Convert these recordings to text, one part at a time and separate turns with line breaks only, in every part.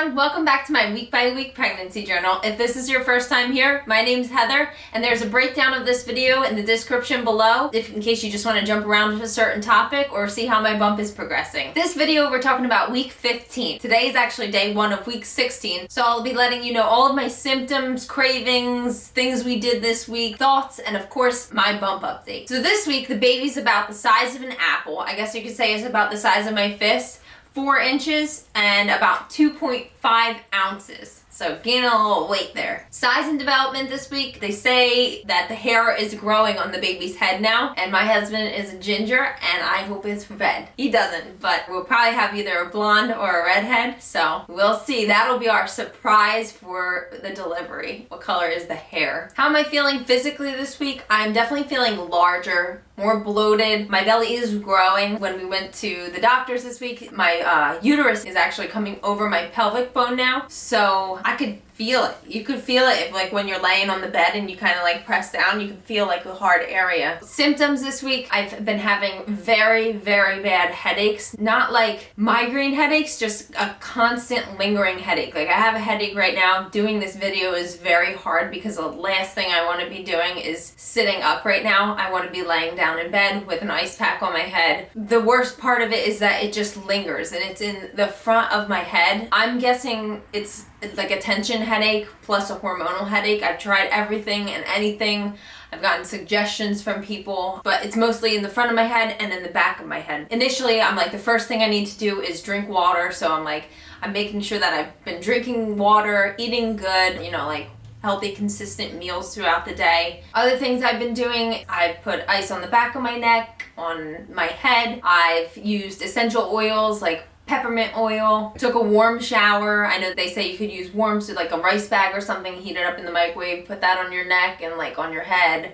everyone, welcome back to my week by week pregnancy journal. If this is your first time here, my name's Heather and there's a breakdown of this video in the description below in case you just want to jump around to a certain topic or see how my bump is progressing. This video we're talking about week 15. Today is actually day 1 of week 16, so I'll be letting you know all of my symptoms, cravings, things we did this week, thoughts, and of course my bump update. So this week the baby's about the size of an apple. I guess you could say it's about the size of my fist. 4 inches and about 2.5 ounces. So gaining a little weight there. Size and development this week, they say that the hair is growing on the baby's head now, and my husband is a ginger and I hope it's red. He doesn't, but we'll probably have either a blonde or a redhead, so we'll see. That'll be our surprise for the delivery. What color is the hair? How am I feeling physically this week? I'm definitely feeling larger, more bloated. My belly is growing. When we went to the doctors this week, my uterus is actually coming over my pelvic bone now, so I could feel it. You could feel it if, like, when you're laying on the bed and you kind of like press down, you can feel like the hard area. Symptoms this week, I've been having very, very bad headaches. Not like migraine headaches, just a constant lingering headache. Like, I have a headache right now. Doing this video is very hard because the last thing I want to be doing is sitting up right now. I want to be laying down in bed with an ice pack on my head. The worst part of it is that it just lingers and it's in the front of my head. I'm guessing it's like a tension headache plus a hormonal headache. I've tried everything and anything. I've gotten suggestions from people, but it's mostly in the front of my head and in the back of my head. Initially, I'm like, the first thing I need to do is drink water. So I'm making sure that I've been drinking water, eating good, like healthy, consistent meals throughout the day. Other things I've been doing, I've put ice on the back of my neck, on my head. I've used essential oils like peppermint oil. Took a warm shower. I know they say you could use warm, so like a rice bag or something, heat it up in the microwave, put that on your neck and like on your head.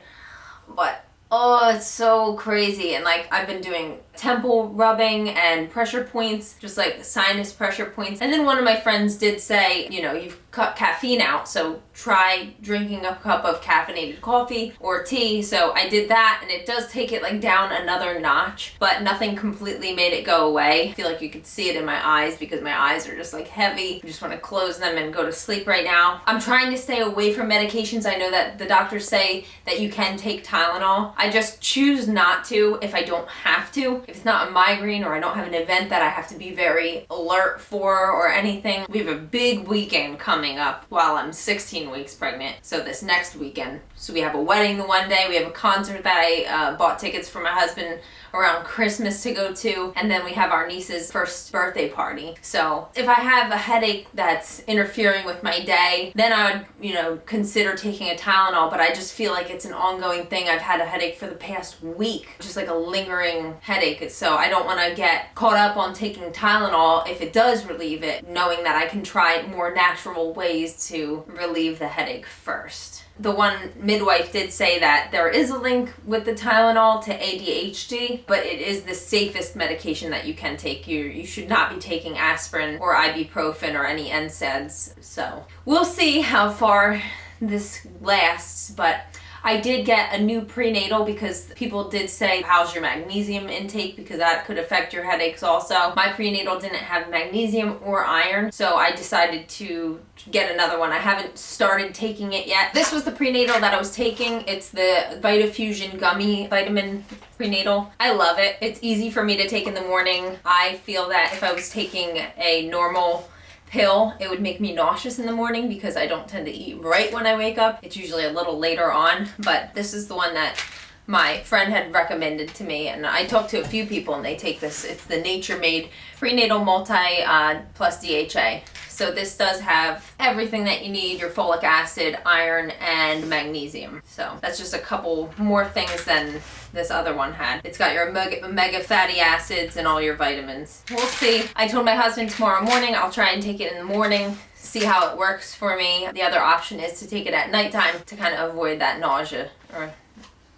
But oh, it's so crazy. And like, I've been doing temple rubbing and pressure points, just like sinus pressure points. And then one of my friends did say, you've cut caffeine out, so try drinking a cup of caffeinated coffee or tea. So I did that, and it does take it like down another notch, but nothing completely made it go away. I feel like you could see it in my eyes because my eyes are just like heavy. I just want to close them and go to sleep right now. I'm trying to stay away from medications. I know that the doctors say that you can take Tylenol. I just choose not to if I don't have to. If it's not a migraine or I don't have an event that I have to be very alert for or anything. We have a big weekend coming up while I'm 16 weeks pregnant. So this next weekend. So we have a wedding the one day. We have a concert that I bought tickets for my husband around Christmas to go to. And then we have our niece's first birthday party. So if I have a headache that's interfering with my day, then I would, consider taking a Tylenol. But I just feel like it's an ongoing thing. I've had a headache for the past week, just like a lingering headache. So I don't want to get caught up on taking Tylenol if it does relieve it, knowing that I can try more natural ways to relieve the headache first. The one midwife did say that there is a link with the Tylenol to ADHD, but it is the safest medication that you can take. You should not be taking aspirin or ibuprofen or any NSAIDs. So we'll see how far this lasts, but I did get a new prenatal because people did say, how's your magnesium intake? Because that could affect your headaches also. My prenatal didn't have magnesium or iron, so I decided to get another one. I haven't started taking it yet. This was the prenatal that I was taking. It's the VitaFusion gummy vitamin prenatal. I love it. It's easy for me to take in the morning. I feel that if I was taking a normal pill, it would make me nauseous in the morning because I don't tend to eat right when I wake up. It's usually a little later on, but this is the one that my friend had recommended to me, and I talked to a few people and they take this. It's the Nature Made Prenatal Multi plus DHA. So this does have everything that you need, your folic acid, iron, and magnesium. So that's just a couple more things than this other one had. It's got your omega fatty acids and all your vitamins. We'll see. I told my husband tomorrow morning I'll try and take it in the morning, see how it works for me. The other option is to take it at nighttime to kind of avoid that nausea or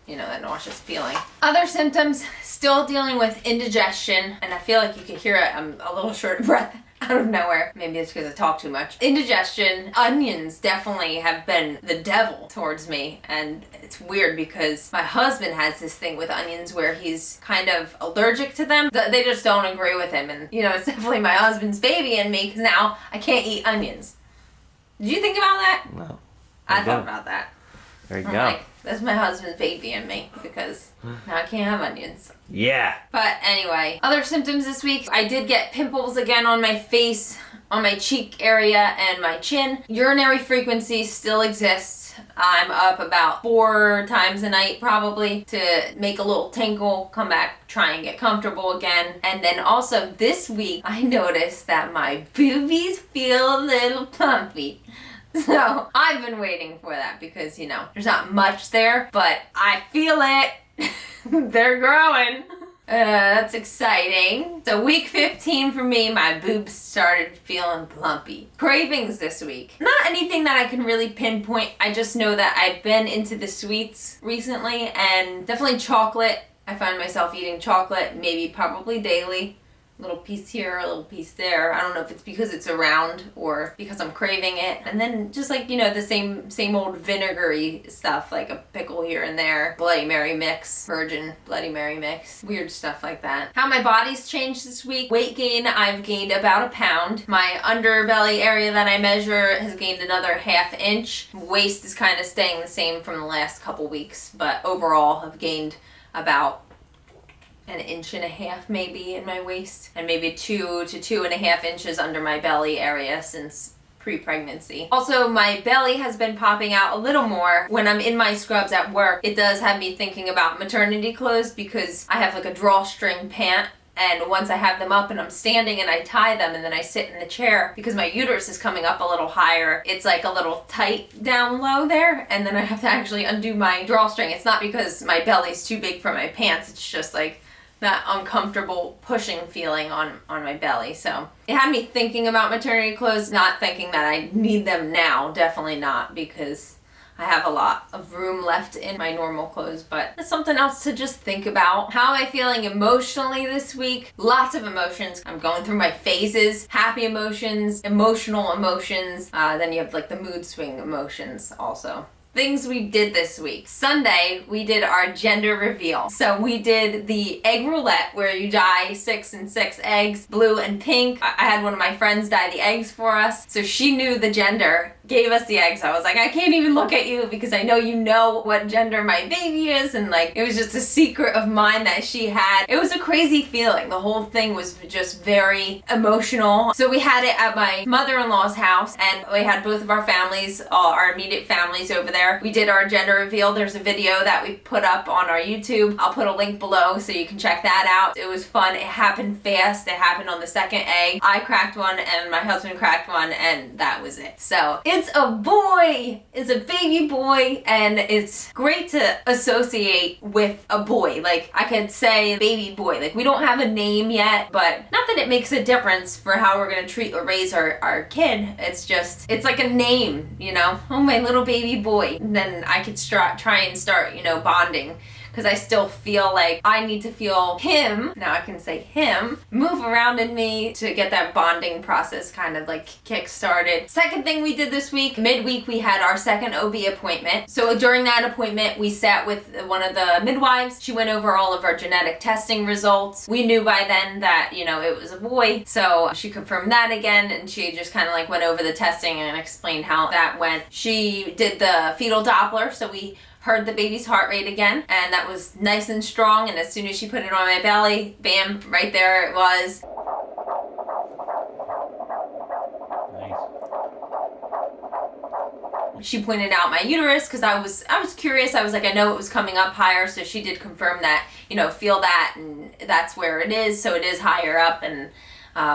that nauseous feeling. Other symptoms, still dealing with indigestion, and I feel like you can hear it, I'm a little short of breath. out of nowhere. Maybe it's because I talk too much. Indigestion. Onions definitely have been the devil towards me, and it's weird because my husband has this thing with onions where he's kind of allergic to them. They just don't agree with him, and you know, it's definitely my husband's baby in me because now I can't eat onions. Did you think about that?
No.
I thought about that.
There you
I'm
go.
like, that's my husband's baby in me because now I can't have onions.
Yeah.
But anyway, other symptoms this week. I did get pimples again on my face, on my cheek area, and my chin. Urinary frequency still exists. I'm up about 4 times a night probably to make a little tinkle, come back, try and get comfortable again. And then also this week, I noticed that my boobies feel a little plumpy. So I've been waiting for that because, you know, there's not much there, but I feel it. They're growing. That's exciting. So week 15 for me, my boobs started feeling plumpy. Cravings this week. Not anything that I can really pinpoint. I just know that I've been into the sweets recently, and definitely chocolate. I find myself eating chocolate maybe probably daily. Little piece here, a little piece there. I don't know if it's because it's around or because I'm craving it. And then just like, you know, the same old vinegary stuff, like a pickle here and there. Bloody Mary mix, virgin Bloody Mary mix. Weird stuff like that. How my body's changed this week. Weight gain, I've gained about 1 pound. My underbelly area that I measure has gained another 1/2 inch. Waist is kind of staying the same from the last couple weeks, but overall I've gained about 1.5 inches maybe in my waist, and maybe 2 to 2.5 inches under my belly area since pre-pregnancy. Also, my belly has been popping out a little more when I'm in my scrubs at work. It does have me thinking about maternity clothes because I have like a drawstring pant, and once I have them up and I'm standing and I tie them and then I sit in the chair because my uterus is coming up a little higher, it's like a little tight down low there, and then I have to actually undo my drawstring. It's not because my belly's too big for my pants, it's just like that uncomfortable pushing feeling on my belly. So it had me thinking about maternity clothes, not thinking that I need them now. Definitely not, because I have a lot of room left in my normal clothes, but it's something else to just think about. How am I feeling emotionally this week? Lots of emotions. I'm going through my phases. Happy emotions, emotional emotions, then you have like the mood swing emotions also. Things we did this week. Sunday, we did our gender reveal. So we did the egg roulette where you dye 6 and 6 eggs, blue and pink. I had one of my friends dye the eggs for us. So she knew the gender, gave us the eggs. I was like, I can't even look at you because I know you know what gender my baby is. And like, it was just a secret of mine that she had. It was a crazy feeling. The whole thing was just very emotional. So we had it at my mother-in-law's house, and we had both of our families, all our immediate families over there. We did our gender reveal. There's a video that we put up on our YouTube. I'll put a link below so you can check that out. It was fun. It happened fast. It happened on the second egg. I cracked one and my husband cracked one, and that was it. So it's a boy. It's a baby boy, and it's great to associate with a boy. Like, I could say baby boy. Like, we don't have a name yet, but not that it makes a difference for how we're gonna treat or raise our kid. It's just, it's like a name, you know? Oh, my little baby boy. And then I could try and start, you know, bonding. Because I still feel like I need to feel him, now I can say him, move around in me to get that bonding process kind of like kick-started. Second thing we did this week, midweek we had our second OB appointment. So during that appointment we sat with one of the midwives. She went over all of our genetic testing results. We knew by then that, you know, it was a boy. So she confirmed that again, and she just kind of like went over the testing and explained how that went. She did the fetal Doppler, so we heard the baby's heart rate again, and that was nice and strong, and as soon as she put it on my belly, bam, right there it was. Nice. She pointed out my uterus because I was curious. I was like, I know it was coming up higher, so she did confirm that, you know, feel that, and that's where it is, so it is higher up, and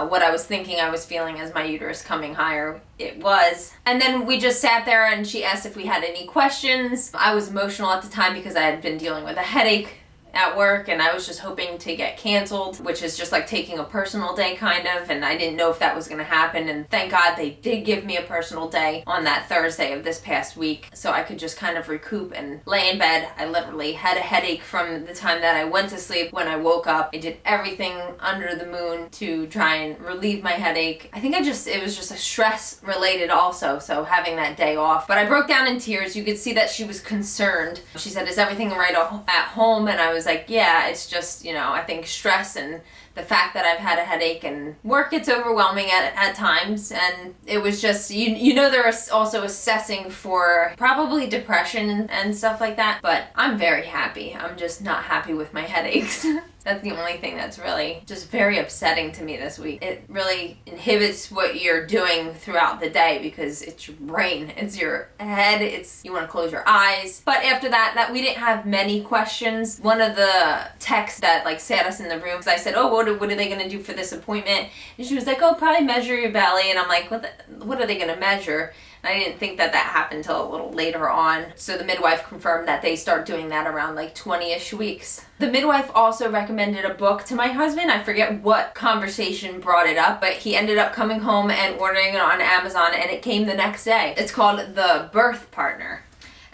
what I was thinking I was feeling as my uterus coming higher, it was. And then we just sat there and she asked if we had any questions. I was emotional at the time because I had been dealing with a headache at work, and I was just hoping to get canceled, which is just like taking a personal day kind of, and I didn't know if that was going to happen, and thank God they did give me a personal day on that Thursday of this past week, so I could just kind of recoup and lay in bed. I literally had a headache from the time that I went to sleep. When I woke up, I did everything under the moon to try and relieve my headache. I think it was just a stress related also, so having that day off. But I broke down in tears. You could see that she was concerned. She said, "Is everything right at home?" And I was like, "Yeah, it's just, I think stress and the fact that I've had a headache, and work gets overwhelming at times." And it was just, they're also assessing for probably depression and stuff like that. But I'm very happy. I'm just not happy with my headaches. That's the only thing that's really just very upsetting to me this week. It really inhibits what you're doing throughout the day because it's your brain, it's your head, you want to close your eyes. But after that we didn't have many questions. One of the techs that like sat us in the rooms, I said, "Oh, what are they going to do for this appointment?" And she was like, "Oh, probably measure your belly." And I'm like, what are they going to measure? I didn't think that happened until a little later on. So the midwife confirmed that they start doing that around like 20-ish weeks. The midwife also recommended a book to my husband. I forget what conversation brought it up, but he ended up coming home and ordering it on Amazon, and it came the next day. It's called The Birth Partner,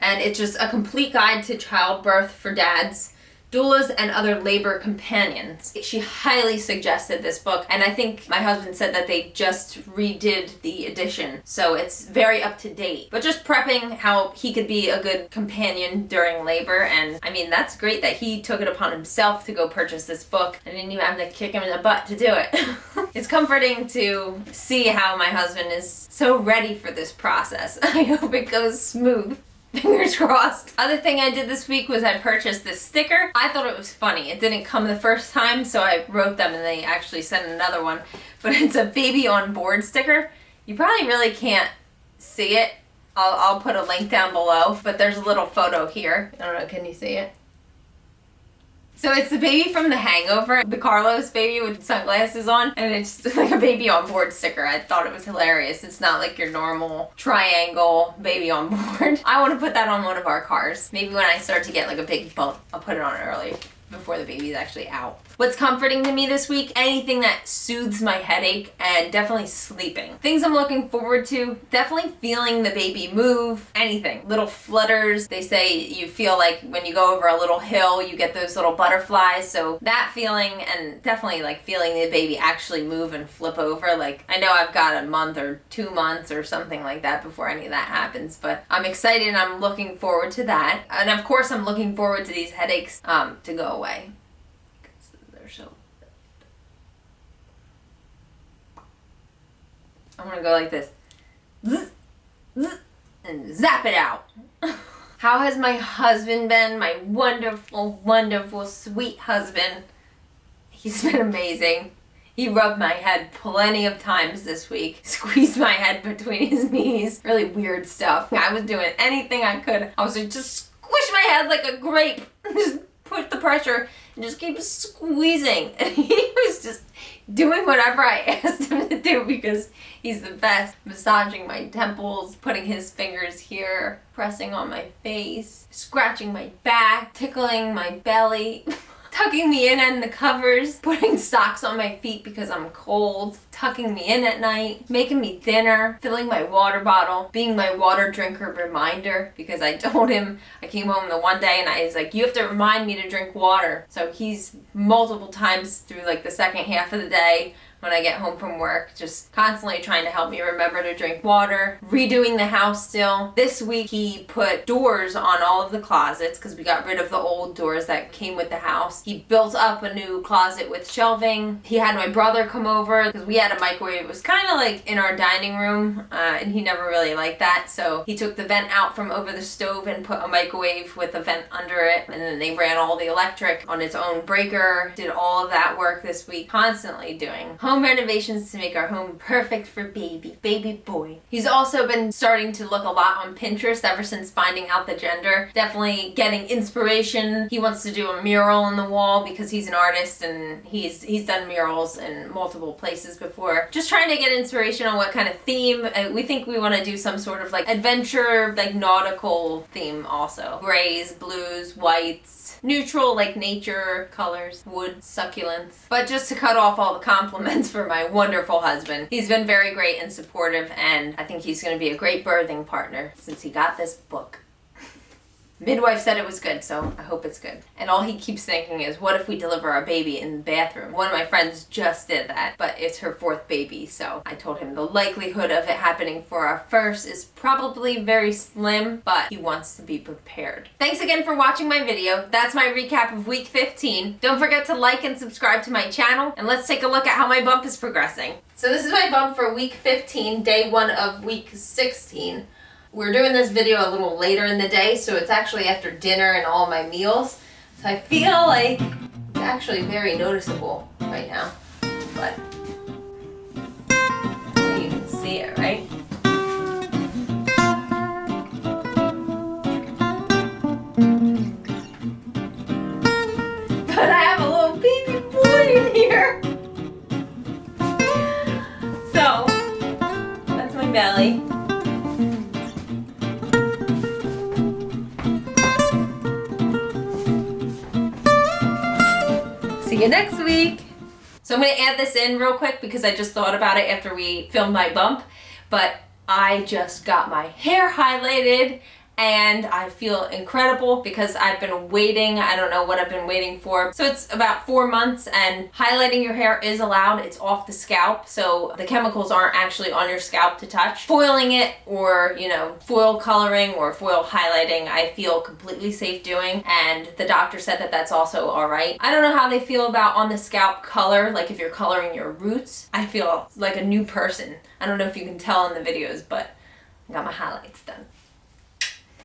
and it's just a complete guide to childbirth for dads, doulas, and other labor companions. She highly suggested this book, and I think my husband said that they just redid the edition, so it's very up to date. But just prepping how he could be a good companion during labor, and I mean, that's great that he took it upon himself to go purchase this book. I didn't even have to kick him in the butt to do it. It's comforting to see how my husband is so ready for this process. I hope it goes smooth. Fingers crossed. Other thing I did this week was I purchased this sticker. I thought it was funny. It didn't come the first time, so I wrote them and they actually sent another one. But it's a baby on board sticker. You probably really can't see it. I'll put a link down below, but there's a little photo here. I don't know, can you see it? So it's the baby from The Hangover, the Carlos baby with sunglasses on, and it's like a baby on board sticker. I thought it was hilarious. It's not like your normal triangle baby on board. I want to put that on one of our cars. Maybe when I start to get like a big bump, I'll put it on early before the baby's actually out. What's comforting to me this week? Anything that soothes my headache, and definitely sleeping. Things I'm looking forward to, definitely feeling the baby move, anything. Little flutters. They say you feel like when you go over a little hill, you get those little butterflies. So that feeling, and definitely like feeling the baby actually move and flip over. Like, I know I've got a month or 2 months or something like that before any of that happens, but I'm excited and I'm looking forward to that. And of course I'm looking forward to these headaches to go away. So I'm gonna go like this, zzz, zzz, and zap it out. How has my husband been? My wonderful, wonderful, sweet husband. He's been amazing. He rubbed my head plenty of times this week, squeezed my head between his knees, really weird stuff. I was doing anything I could. I was like, just squish my head like a grape. Just put the pressure and just keep squeezing. And he was just doing whatever I asked him to do because he's the best. Massaging my temples, putting his fingers here, pressing on my face, scratching my back, tickling my belly, tucking me in the covers, putting socks on my feet because I'm cold, tucking me in at night, making me dinner, filling my water bottle, being my water drinker reminder because I told him, I came home the one day and I was like, you have to remind me to drink water. So he's multiple times through like the second half of the day when I get home from work, just constantly trying to help me remember to drink water, redoing the house still. This week he put doors on all of the closets because we got rid of the old doors that came with the house. He built up a new closet with shelving. He had my brother come over because we had a microwave. It was kind of like in our dining room and he never really liked that. So he took the vent out from over the stove and put a microwave with a vent under it. And then they ran all the electric on its own breaker. Did all of that work this week, constantly doing home renovations to make our home perfect for baby boy. He's also been starting to look a lot on Pinterest ever since finding out the gender. Definitely getting inspiration. He wants to do a mural on the wall because he's an artist and he's done murals in multiple places before. Just trying to get inspiration on what kind of theme. We think we want to do some sort of like adventure, like nautical theme also. Grays, blues, whites. neutral, like nature colors, wood, succulents. But just to cut off all the compliments for my wonderful husband. He's been very great and supportive, and I think he's going to be a great birthing partner since he got this book. Midwife said it was good, so I hope it's good. And all he keeps thinking is, what if we deliver our baby in the bathroom? One of my friends just did that, but it's her 4th baby, so I told him the likelihood of it happening for our first is probably very slim, but he wants to be prepared. Thanks again for watching my video. That's my recap of week 15. Don't forget to like and subscribe to my channel, and let's take a look at how my bump is progressing. So this is my bump for week 15, day 1 of week 16. We're doing this video a little later in the day, so it's actually after dinner and all my meals. So I feel like it's actually very noticeable right now. But you can see it, right? But I have a little baby boy in here. So that's my belly. See you next week. So I'm going to add this in real quick because I just thought about it after we filmed my bump, but I just got my hair highlighted and I feel incredible because I've been waiting. I don't know what I've been waiting for. So it's about 4 months, and highlighting your hair is allowed. It's off the scalp, so the chemicals aren't actually on your scalp to touch. Foiling it, or foil coloring or foil highlighting, I feel completely safe doing, and the doctor said that that's also all right. I don't know how they feel about on the scalp color, like if you're coloring your roots. I feel like a new person. I don't know if you can tell in the videos, but I got my highlights done.